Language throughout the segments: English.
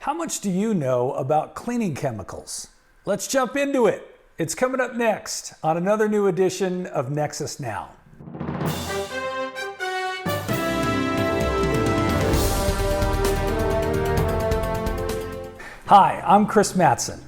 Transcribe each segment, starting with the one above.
How much do you know about cleaning chemicals? Let's jump into it. It's coming up next on another new edition of Nexus Now. Hi, I'm Chris Mattson.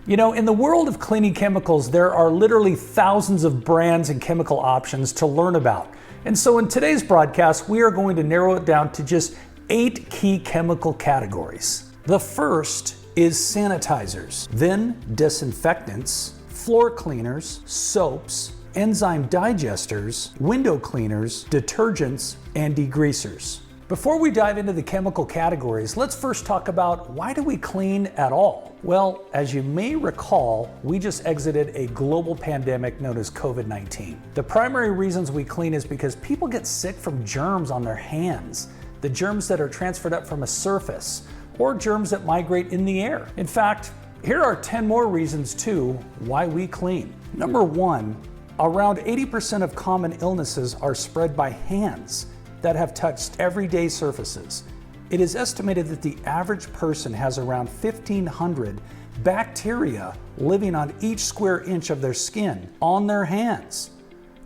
You know, in the world of cleaning chemicals, there are literally thousands of brands and chemical options to learn about. And so in today's broadcast, we are going to narrow it down to just 8 key chemical categories. The first is sanitizers, then disinfectants, floor cleaners, soaps, enzyme digesters, window cleaners, detergents, and degreasers. Before we dive into the chemical categories, let's first talk about why do we clean at all? Well, as you may recall, we just exited a global pandemic known as COVID-19. The primary reasons we clean is because people get sick from germs on their hands, the germs that are transferred up from a surface, or germs that migrate in the air. In fact, here are 10 more reasons too why we clean. Number 1, around 80% of common illnesses are spread by hands that have touched everyday surfaces. It is estimated that the average person has around 1,500 bacteria living on each square inch of their skin on their hands.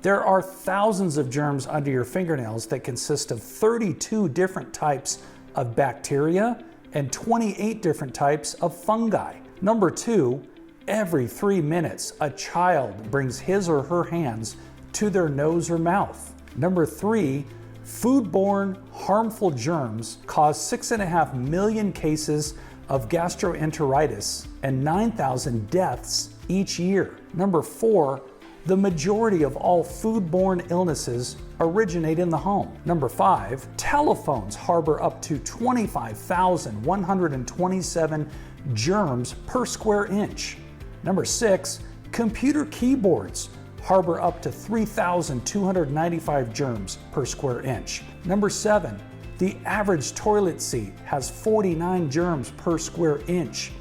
There are thousands of germs under your fingernails that consist of 32 different types of bacteria and 28 different types of fungi. Number 2, every 3 minutes, a child brings his or her hands to their nose or mouth. Number 3, foodborne harmful germs cause 6.5 million cases of gastroenteritis and 9,000 deaths each year. Number 4, the majority of all foodborne illnesses originate in the home. Number 5, telephones harbor up to 25,127 germs per square inch. Number 6, computer keyboards harbor up to 3,295 germs per square inch. Number 7, the average toilet seat has 49 germs per square inch.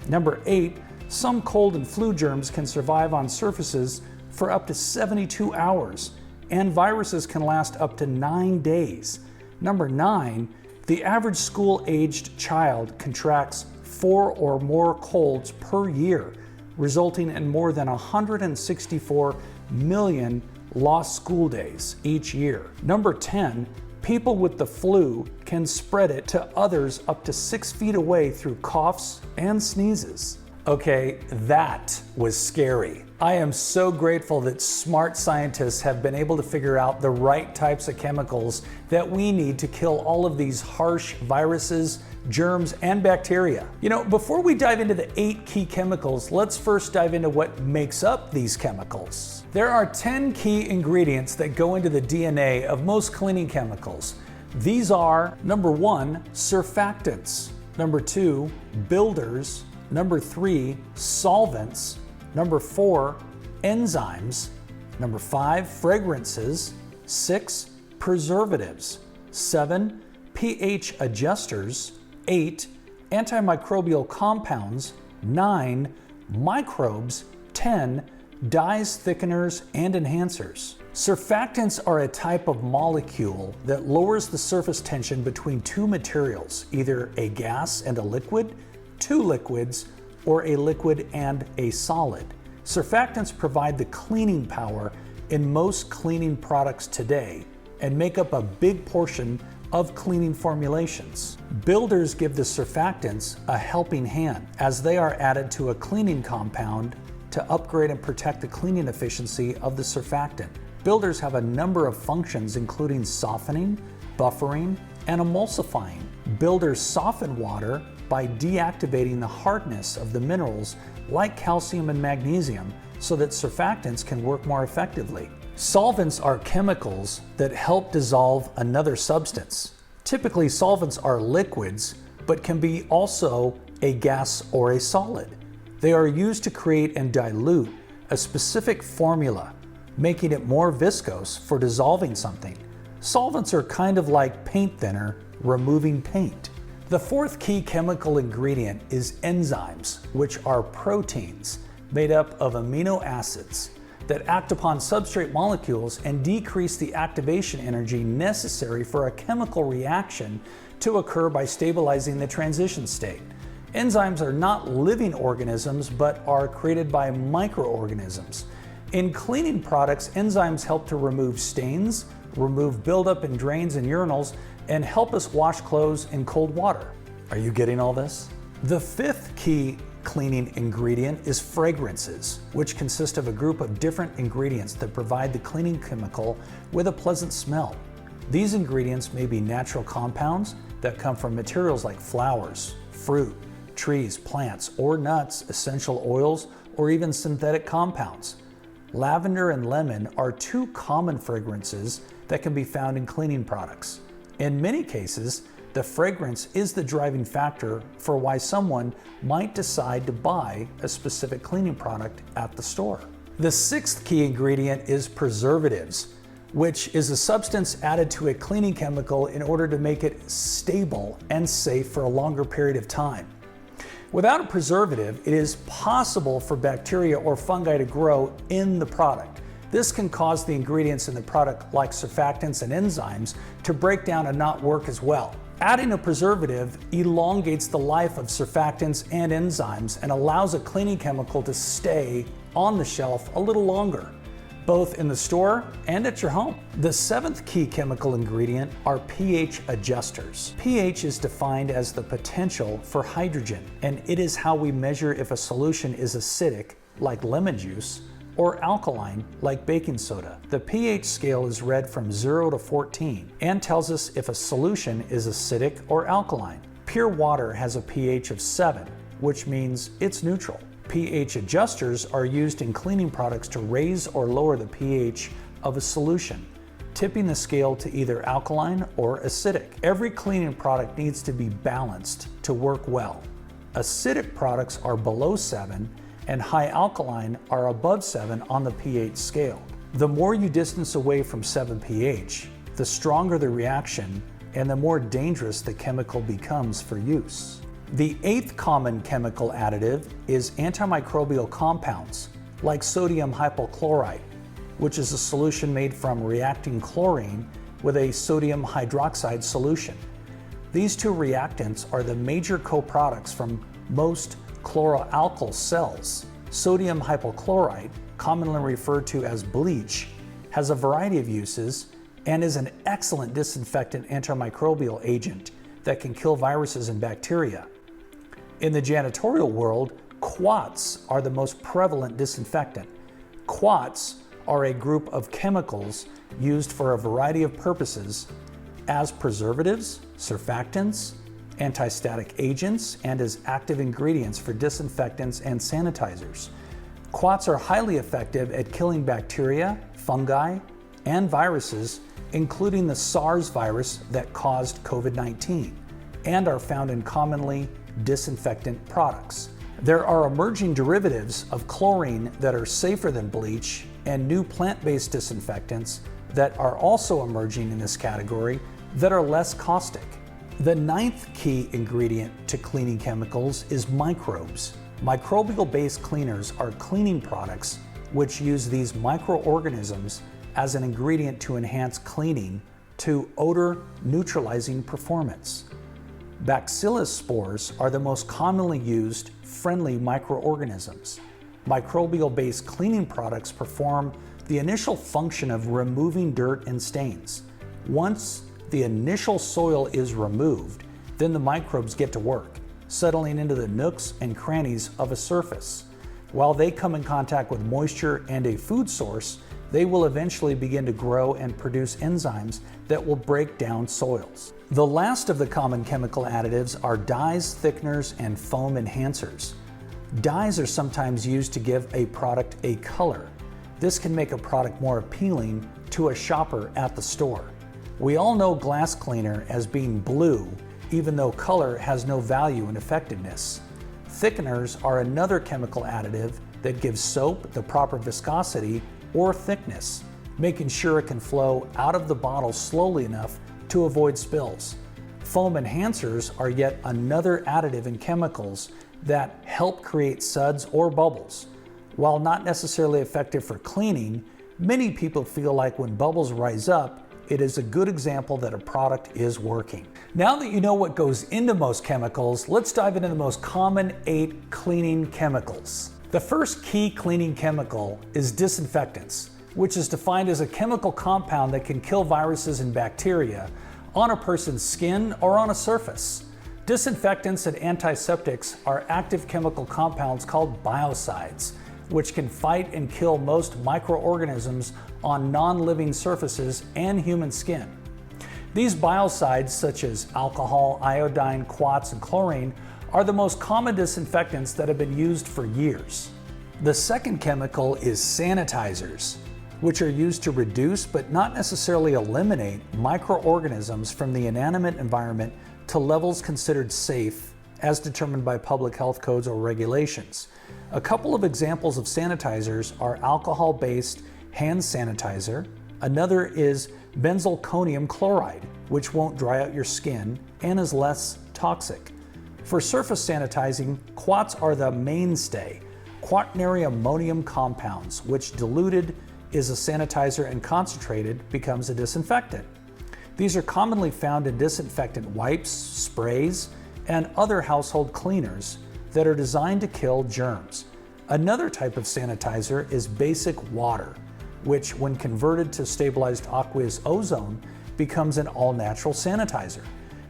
Number 8, some cold and flu germs can survive on surfaces for up to 72 hours, and viruses can last up to 9 days. Number 9, the average school-aged child contracts 4 or more colds per year, resulting in more than 164 million lost school days each year. Number 10, people with the flu can spread it to others up to 6 feet away through coughs and sneezes. Okay, that was scary. I am so grateful that smart scientists have been able to figure out the right types of chemicals that we need to kill all of these harsh viruses, germs, and bacteria. You know, before we dive into the 8 key chemicals, let's first dive into what makes up these chemicals. There are 10 key ingredients that go into the DNA of most cleaning chemicals. These are, number 1, surfactants, number 2, builders, number 3, solvents, number 4, enzymes, number 5, fragrances, 6, preservatives, 7, pH adjusters, 8, antimicrobial compounds, 9, microbes, 10, dyes, thickeners, and enhancers. Surfactants are a type of molecule that lowers the surface tension between two materials, either a gas and a liquid, 2 liquids, or a liquid and a solid. Surfactants provide the cleaning power in most cleaning products today and make up a big portion of cleaning formulations. Builders give the surfactants a helping hand as they are added to a cleaning compound to upgrade and protect the cleaning efficiency of the surfactant. Builders have a number of functions including softening, buffering, and emulsifying. Builders soften water by deactivating the hardness of the minerals like calcium and magnesium so that surfactants can work more effectively. Solvents are chemicals that help dissolve another substance. Typically, solvents are liquids, but can be also a gas or a solid. They are used to create and dilute a specific formula, making it more viscose for dissolving something. Solvents are kind of like paint thinner, removing paint. The 4th key chemical ingredient is enzymes, which are proteins made up of amino acids that act upon substrate molecules and decrease the activation energy necessary for a chemical reaction to occur by stabilizing the transition state. Enzymes are not living organisms, but are created by microorganisms. In cleaning products, enzymes help to remove stains, remove buildup in drains and urinals, and help us wash clothes in cold water. Are you getting all this? The fifth key cleaning ingredient is fragrances, which consist of a group of different ingredients that provide the cleaning chemical with a pleasant smell. These ingredients may be natural compounds that come from materials like flowers, fruit, trees, plants, or nuts, essential oils, or even synthetic compounds. Lavender and lemon are two common fragrances that can be found in cleaning products. In many cases, the fragrance is the driving factor for why someone might decide to buy a specific cleaning product at the store. The sixth key ingredient is preservatives, which is a substance added to a cleaning chemical in order to make it stable and safe for a longer period of time. Without a preservative, it is possible for bacteria or fungi to grow in the product. This can cause the ingredients in the product, like surfactants and enzymes, to break down and not work as well. Adding a preservative elongates the life of surfactants and enzymes and allows a cleaning chemical to stay on the shelf a little longer, both in the store and at your home. The seventh key chemical ingredient are pH adjusters. pH is defined as the potential for hydrogen, and it is how we measure if a solution is acidic, like lemon juice, or alkaline, like baking soda. The pH scale is read from 0 to 14 and tells us if a solution is acidic or alkaline. Pure water has a pH of 7, which means it's neutral. pH adjusters are used in cleaning products to raise or lower the pH of a solution, tipping the scale to either alkaline or acidic. Every cleaning product needs to be balanced to work well. Acidic products are below 7, and high alkaline are above 7 on the pH scale. The more you distance away from 7 pH, the stronger the reaction and the more dangerous the chemical becomes for use. The eighth common chemical additive is antimicrobial compounds, like sodium hypochlorite, which is a solution made from reacting chlorine with a sodium hydroxide solution. These two reactants are the major co-products from most chloroalkyl cells. Sodium hypochlorite, commonly referred to as bleach, has a variety of uses and is an excellent disinfectant antimicrobial agent that can kill viruses and bacteria. In the janitorial world, quats are the most prevalent disinfectant. Quats are a group of chemicals used for a variety of purposes as preservatives, surfactants, antistatic agents, and as active ingredients for disinfectants and sanitizers. Quats are highly effective at killing bacteria, fungi, and viruses, including the SARS virus that caused COVID-19, and are found in commonly disinfectant products. There are emerging derivatives of chlorine that are safer than bleach, and new plant-based disinfectants that are also emerging in this category that are less caustic. The ninth key ingredient to cleaning chemicals is microbes. Microbial-based cleaners are cleaning products which use these microorganisms as an ingredient to enhance cleaning to odor neutralizing performance. Bacillus spores are the most commonly used friendly microorganisms. Microbial-based cleaning products perform the initial function of removing dirt and stains. Once the initial soil is removed, then the microbes get to work, settling into the nooks and crannies of a surface. While they come in contact with moisture and a food source, they will eventually begin to grow and produce enzymes that will break down soils. The last of the common chemical additives are dyes, thickeners, and foam enhancers. Dyes are sometimes used to give a product a color. This can make a product more appealing to a shopper at the store. We all know glass cleaner as being blue, even though color has no value in effectiveness. Thickeners are another chemical additive that gives soap the proper viscosity or thickness, making sure it can flow out of the bottle slowly enough to avoid spills. Foam enhancers are yet another additive in chemicals that help create suds or bubbles. While not necessarily effective for cleaning, many people feel like when bubbles rise up, it is a good example that a product is working. Now that you know what goes into most chemicals, let's dive into the most common 8 cleaning chemicals. The first key cleaning chemical is disinfectants, which is defined as a chemical compound that can kill viruses and bacteria on a person's skin or on a surface. Disinfectants and antiseptics are active chemical compounds called biocides, which can fight and kill most microorganisms on non-living surfaces and human skin. These biocides, such as alcohol, iodine, quats, and chlorine, are the most common disinfectants that have been used for years. The second chemical is sanitizers, which are used to reduce but not necessarily eliminate microorganisms from the inanimate environment to levels considered safe as determined by public health codes or regulations. A couple of examples of sanitizers are alcohol-based hand sanitizer. Another is benzalkonium chloride, which won't dry out your skin and is less toxic. For surface sanitizing, quats are the mainstay. Quaternary ammonium compounds, which diluted is a sanitizer and concentrated becomes a disinfectant. These are commonly found in disinfectant wipes, sprays, and other household cleaners that are designed to kill germs. Another type of sanitizer is basic water, which when converted to stabilized aqueous ozone becomes an all-natural sanitizer.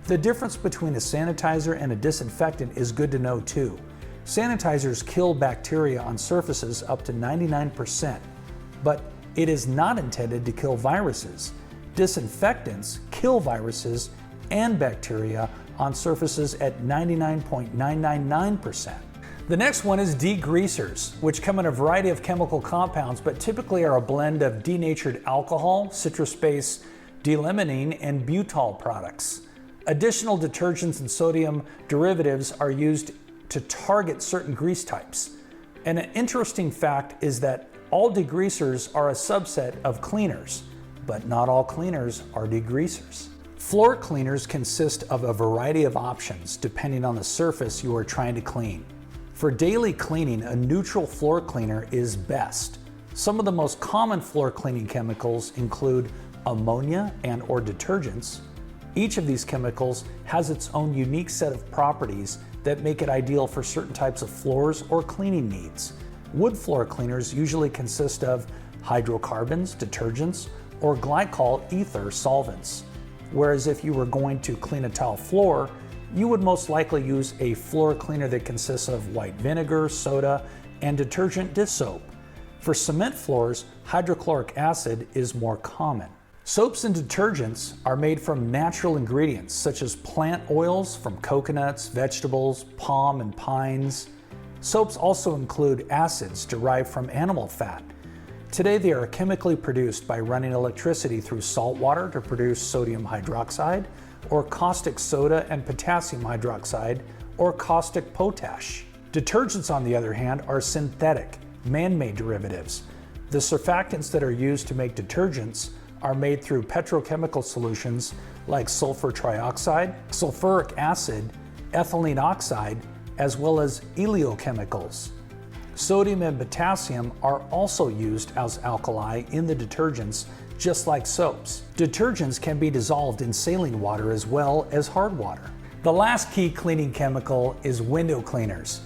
The difference between a sanitizer and a disinfectant is good to know too. Sanitizers kill bacteria on surfaces up to 99%, but it is not intended to kill viruses. Disinfectants kill viruses and bacteria on surfaces at 99.999%. The next one is degreasers, which come in a variety of chemical compounds, but typically are a blend of denatured alcohol, citrus base, d-limonene, and butyl products. Additional detergents and sodium derivatives are used to target certain grease types. And an interesting fact is that all degreasers are a subset of cleaners, but not all cleaners are degreasers. Floor cleaners consist of a variety of options depending on the surface you are trying to clean. For daily cleaning, a neutral floor cleaner is best. Some of the most common floor cleaning chemicals include ammonia and/or detergents. Each of these chemicals has its own unique set of properties that make it ideal for certain types of floors or cleaning needs. Wood floor cleaners usually consist of hydrocarbons, detergents, or glycol ether solvents. Whereas if you were going to clean a tile floor, you would most likely use a floor cleaner that consists of white vinegar, soda, and detergent dish soap. For cement floors, hydrochloric acid is more common. Soaps and detergents are made from natural ingredients such as plant oils from coconuts, vegetables, palm and pines. Soaps also include acids derived from animal fat. Today they are chemically produced by running electricity through salt water to produce sodium hydroxide, or caustic soda and potassium hydroxide, or caustic potash. Detergents, on the other hand, are synthetic, man-made derivatives. The surfactants that are used to make detergents are made through petrochemical solutions like sulfur trioxide, sulfuric acid, ethylene oxide, as well as oleochemicals. Sodium and potassium are also used as alkali in the detergents, just like soaps. Detergents can be dissolved in saline water as well as hard water. The last key cleaning chemical is window cleaners.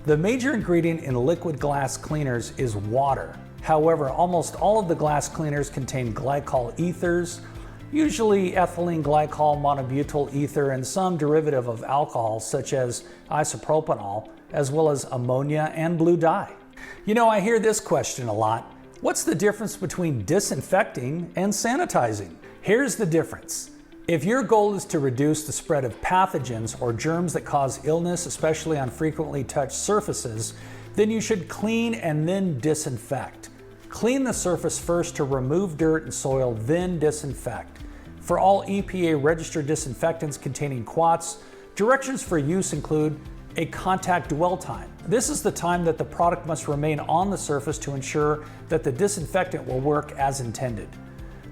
The major ingredient in liquid glass cleaners is water. However, almost all of the glass cleaners contain glycol ethers, usually ethylene glycol monobutyl ether, and some derivative of alcohol such as isopropanol, as well as ammonia and blue dye. You know, I hear this question a lot. What's the difference between disinfecting and sanitizing? Here's the difference. If your goal is to reduce the spread of pathogens or germs that cause illness, especially on frequently touched surfaces, then you should clean and then disinfect. Clean the surface first to remove dirt and soil, then disinfect. For all EPA registered disinfectants containing quats, directions for use include a contact dwell time. This is the time that the product must remain on the surface to ensure that the disinfectant will work as intended.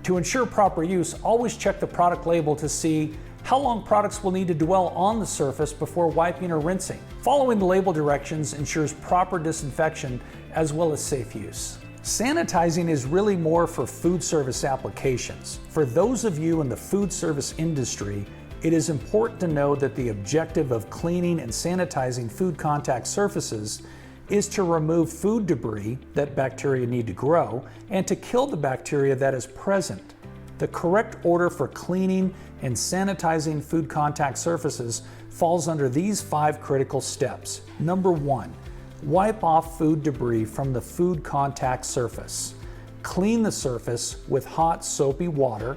To ensure proper use, always check the product label to see how long products will need to dwell on the surface before wiping or rinsing. Following the label directions ensures proper disinfection as well as safe use. Sanitizing is really more for food service applications. For those of you in the food service industry, it is important to know that the objective of cleaning and sanitizing food contact surfaces is to remove food debris that bacteria need to grow and to kill the bacteria that is present. The correct order for cleaning and sanitizing food contact surfaces falls under these 5 critical steps. Number 1, wipe off food debris from the food contact surface. Clean the surface with hot soapy water,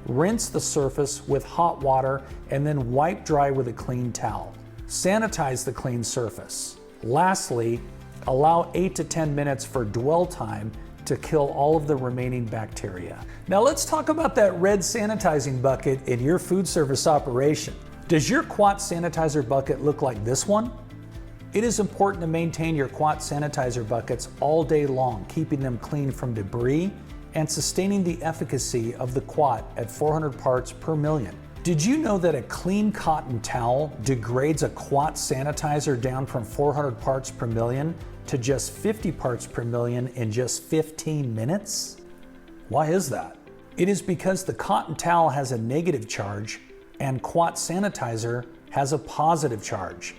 rinse the surface with hot water, and then wipe dry with a clean towel. Sanitize the clean surface. Lastly, allow 8 to 10 minutes for dwell time to kill all of the remaining bacteria. Now let's talk about that red sanitizing bucket in your food service operation. Does your quat sanitizer bucket look like this one? It is important to maintain your quat sanitizer buckets all day long, keeping them clean from debris and sustaining the efficacy of the quat at 400 parts per million. Did you know that a clean cotton towel degrades a quat sanitizer down from 400 parts per million to just 50 parts per million in just 15 minutes? Why is that? It is because the cotton towel has a negative charge and quat sanitizer has a positive charge.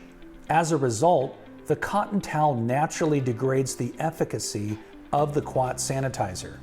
As a result, the cotton towel naturally degrades the efficacy of the quat sanitizer.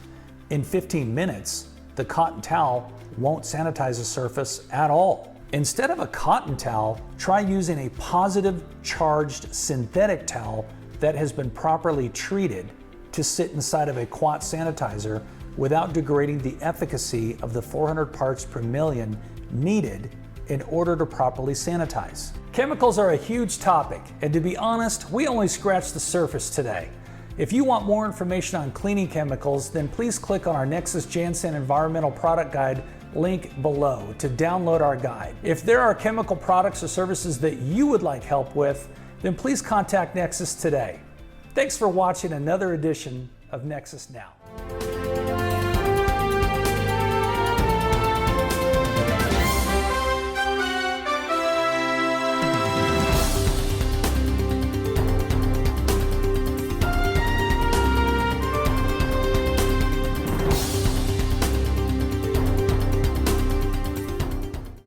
In 15 minutes, the cotton towel won't sanitize a surface at all. Instead of a cotton towel, try using a positive charged synthetic towel that has been properly treated to sit inside of a quat sanitizer without degrading the efficacy of the 400 parts per million needed in order to properly sanitize. Chemicals are a huge topic, and to be honest, we only scratched the surface today. If you want more information on cleaning chemicals, then please click on our Nexus Jansen Environmental Product Guide link below to download our guide. If there are chemical products or services that you would like help with, then please contact Nexus today. Thanks for watching another edition of Nexus Now.